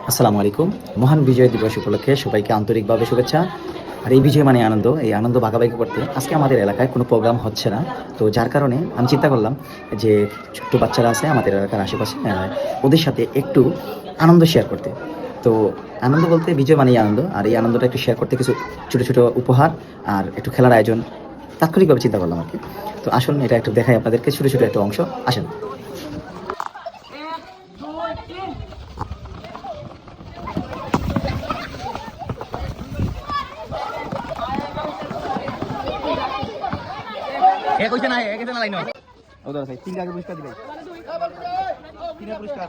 আসসালামু আলাইকুম। মহান বিজয় দিবস উপলক্ষে সবাইকে আন্তরিকভাবে শুভেচ্ছা। আর এই বিজয় মানে আনন্দ, এই আনন্দ ভাগাভাগি করতে আজকে আমাদের এলাকায় কোনো প্রোগ্রাম হচ্ছে না। তো যার কারণে আমি চিন্তা করলাম যে ছোট্ট বাচ্চারা আছে আমাদের এলাকার আশেপাশে, ওদের সাথে একটু আনন্দ শেয়ার করতে। তো আনন্দ বলতে বিজয় মানেই আনন্দ। আর এই আনন্দটা একটু শেয়ার করতে কিছু ছোটো, ছোটো উপহার আর একটু খেলার আয়োজন তাৎক্ষণিকভাবে চিন্তা করলাম আরকি। তো আসুন এটা একটু দেখাই আপনাদেরকে, ছোটো, ছোটো একটা অংশ। আসেন। এ কইছে না, এ কইছে না লাইনো। ও দাদা ভাই, তিন আগে পুরস্কার দিবে। তিন পুরস্কার।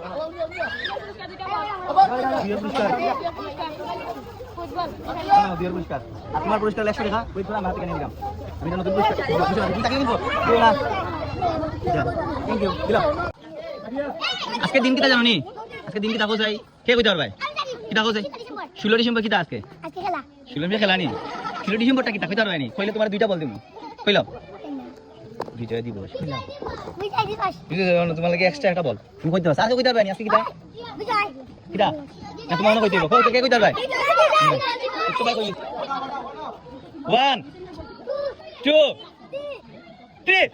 দুই পুরস্কার। না, দুই পুরস্কার। আর তোমার পুরস্কার 100 টাকা। ওই তো আমি হাতে কিনে নিলাম। আমি তো নতুন পুরস্কার। তুমি টাকা কিনবো? দিও না। Thank you. দিলাম। আজকে দিন কিটা জানো নি? আজকে দিন কিটা কোথায়? কে কইতে পারবে? কিটা কোথায়? 16 ডিসেম্বর কিটা আজকে? আজকে খেলা। 16 ডিসেম্বর খেলা নি? 16 ডিসেম্বরটা কিটা কইতে পারবে নি? কইলে তোমার দুইটা বল দিমু। কইলাম। বিজয় দিবস। কইলাম। বিজয় দিবস। বিজয় দিবস তোমার লাগে এক্সট্রা একটা বল। তুমি কইতে পারছ? আজকে কইতে পারবে নি? আজকে কিটা? বিজয়। কিটা? না তোমার মনে কইতে হইব। কই কে কইতে পারবে? একটু বাই কইলি। 1 2 3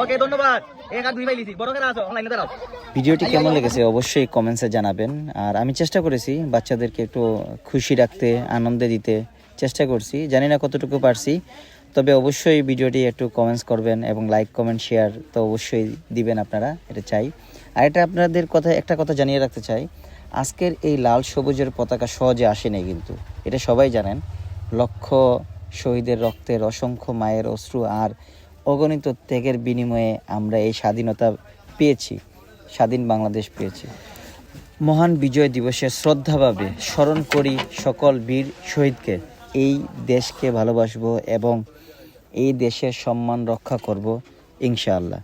ওকে ধন্যবাদ। এক আর দুই ভাই লিছি বড় করে আসো অনলাইনে দাঁড়াও। ভিডিওটি কেমন লেগেছে অবশ্যই কমেন্টসে জানাবেন। আর আমি চেষ্টা করেছি বাচ্চাদেরকে একটু খুশি রাখতে, আনন্দে দিতে চেষ্টা করছি। জানি না কতটুকু পারছি, তবে অবশ্যই ভিডিওটি একটু কমেন্টস করবেন এবং লাইক কমেন্ট শেয়ার তো অবশ্যই দিবেন আপনারা, এটা চাই। আর এটা আপনাদের কথা একটা কথা জানিয়ে রাখতে চাই, আজকের এই লাল সবুজের পতাকা সহজে আসেনি কিন্তু, এটা সবাই জানেন। লক্ষ শহীদের রক্তের, অসংখ্য মায়ের অশ্রু আর অগণিত ত্যাগের বিনিময়ে আমরা এই স্বাধীনতা পেয়েছি, স্বাধীন বাংলাদেশ পেয়েছি। মহান বিজয় দিবসে শ্রদ্ধাভাবে স্মরণ করি সকল বীর শহীদকে। এই দেশকে ভালোবাসবো এবং এই দেশের সম্মান রক্ষা করব ইনশাআল্লাহ।